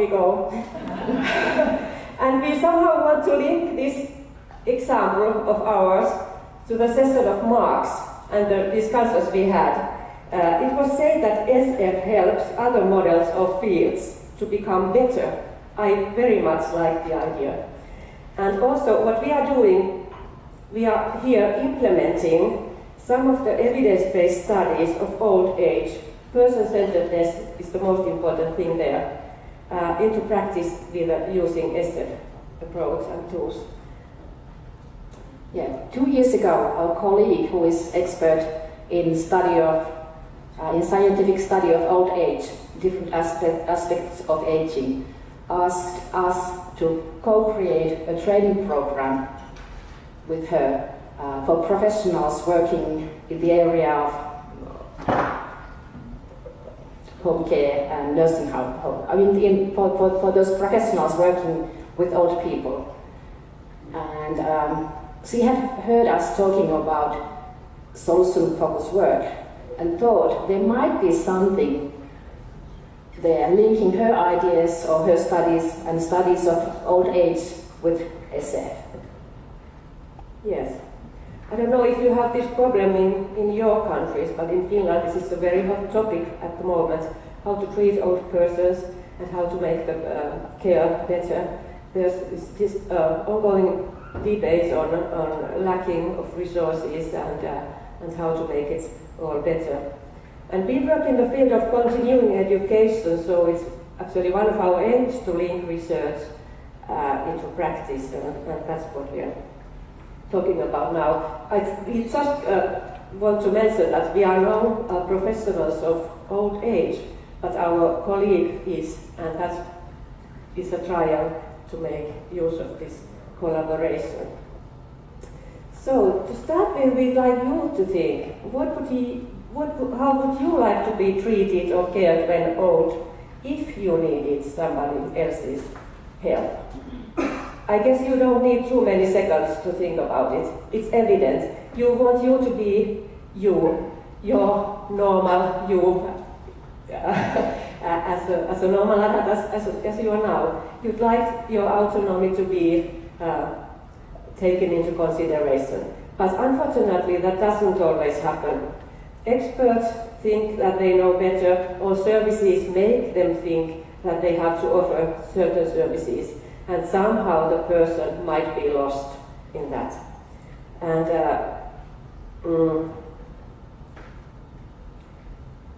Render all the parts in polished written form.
we go. And we somehow want to link this example of ours to the session of Marx and the discussions we had. It was said that SF helps other models of fields to become better. I very much like the idea. And also what we are doing, we are here implementing some of the evidence-based studies of old age. Person-centeredness is the most important thing there, into practice with using SF approach and tools. Yeah, 2 years ago, our colleague, who is expert in scientific study of old age, different aspects of aging, asked us to co-create a training program with her for professionals working in the area of home care and nursing home. I mean, for those professionals working with old people. And she had heard us talking about solution-focused work and thought there might be something there linking her ideas or her studies and studies of old age with SF. Yes. I don't know if you have this problem in your countries, but in Finland this is a very hot topic at the moment, how to treat old persons and how to make the care better. There's this ongoing debates on lacking of resources and how to make it all better. And we work in the field of continuing education, so it's actually one of our aims to link research into practice, and that's what we are talking about now. We just want to mention that we are now professionals of old age, but our colleague is, and that is a trial to make use of this collaboration. So to start with, we'd like you to think, how would you like to be treated or cared when old if you needed somebody else's help? I guess you don't need too many seconds to think about it. It's evident. You want you to be you, your normal you, as a normal adult, as you are now. You'd like your autonomy to be taken into consideration. But unfortunately, that doesn't always happen. Experts think that they know better, or services make them think that they have to offer certain services, and somehow the person might be lost in that. And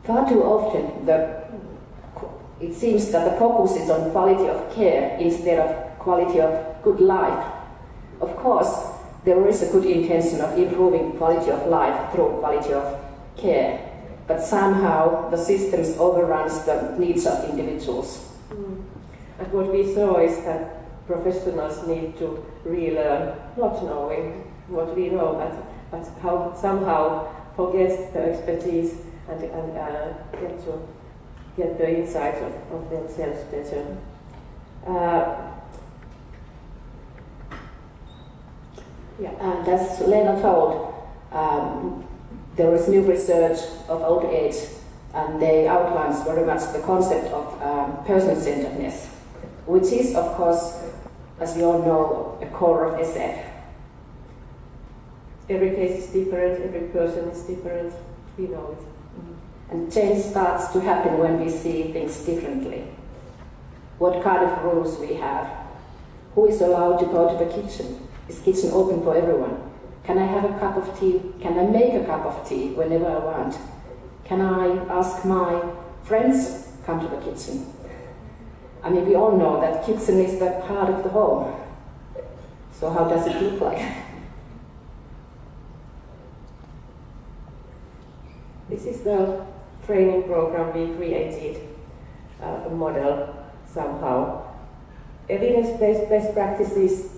far too often, it seems that the focus is on quality of care instead of quality of good life. Of course, there is a good intention of improving quality of life through quality of care, but somehow the systems overruns the needs of individuals. And what we saw is that professionals need to relearn, not knowing what we know, but how somehow forget the expertise and get the insights of themselves better. And as Leena told, there is new research of old age, and they outlines very much the concept of person-centeredness, which is, of course, as you all know, a core of SF. Every case is different, every person is different, we know it. And change starts to happen when we see things differently. What kind of rules we have? Who is allowed to go to the kitchen? Is kitchen open for everyone? Can I have a cup of tea? Can I make a cup of tea whenever I want? Can I ask my friends come to the kitchen? I mean, we all know that kitchen is the heart of the home. So how does it look like? This is the training program we created, a model somehow. Evidence-based best practices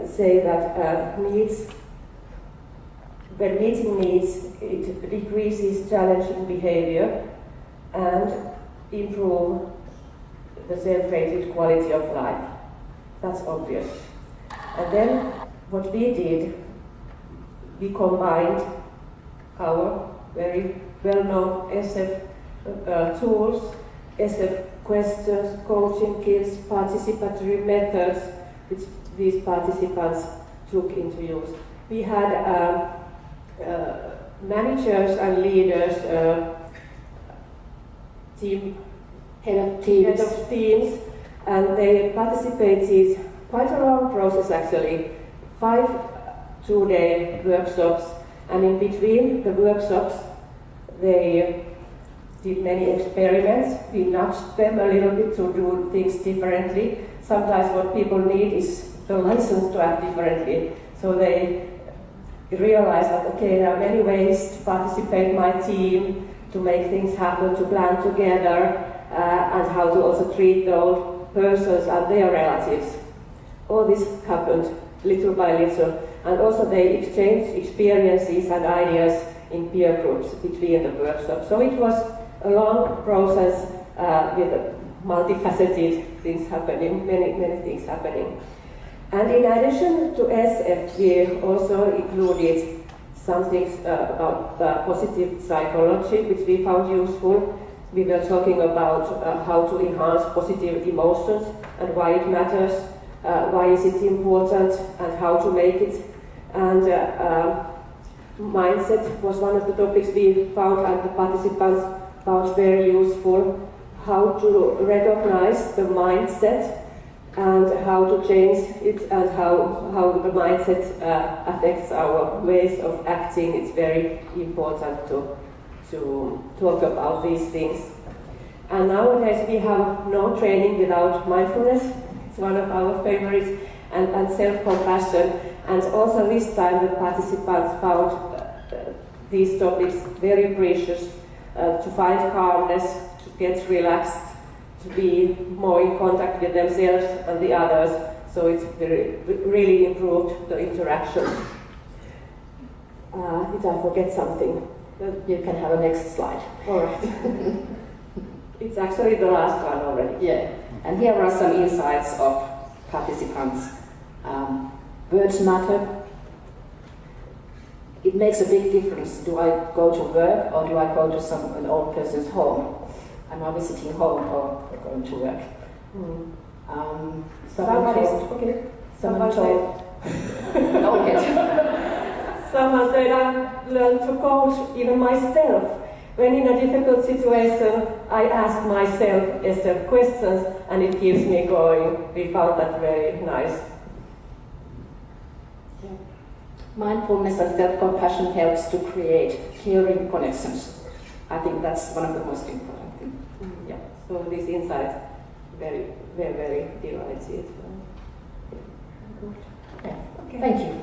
say that when meeting needs, it decreases challenging behavior and improve the self-rated quality of life. That's obvious. And then what we did, we combined our very well-known SF tools, SF questions, coaching skills, participatory methods, which these participants took into use. We had managers and leaders, Head head of teams, and they participated quite a long process actually, 5 two-day workshops, and in between the workshops they did many experiments. We nudged them a little bit to do things differently. Sometimes what people need is the license to act differently. So they realized that, okay, there are many ways to participate in my team, to make things happen, to plan together, and how to also treat those persons and their relatives. All this happened little by little. And also they exchanged experiences and ideas in peer groups between the workshops. So it was a long process with multifaceted things happening, many things happening. And in addition to SF, we also included some things about positive psychology, which we found useful. We were talking about how to enhance positive emotions and why it matters, why is it important, and how to make it. And mindset was one of the topics we found, and the participants found very useful. How to recognize the mindset and how to change it, and how the mindset affects our ways of acting. It's very important to talk about these things. And nowadays we have no training without mindfulness. It's one of our favorites, and self-compassion. And also this time the participants found these topics very precious, to find calmness, to get relaxed, to be more in contact with themselves and the others. So it's really improved the interaction. Did I forget something? You can have a next slide. All right. It's actually the last one already. Yeah, and here are some insights of participants. Words matter. It makes a big difference. Do I go to work or do I go to an old person's home? Am I visiting home or going to work? Someone told. Someone said I learned to coach even myself. When in a difficult situation, I ask myself instead questions, and it keeps me going. We found that very nice. Mindfulness and self-compassion helps to create caring connections. I think that's one of the most important things. Yeah. So these insights, very delighted. Yeah. Okay. Thank you.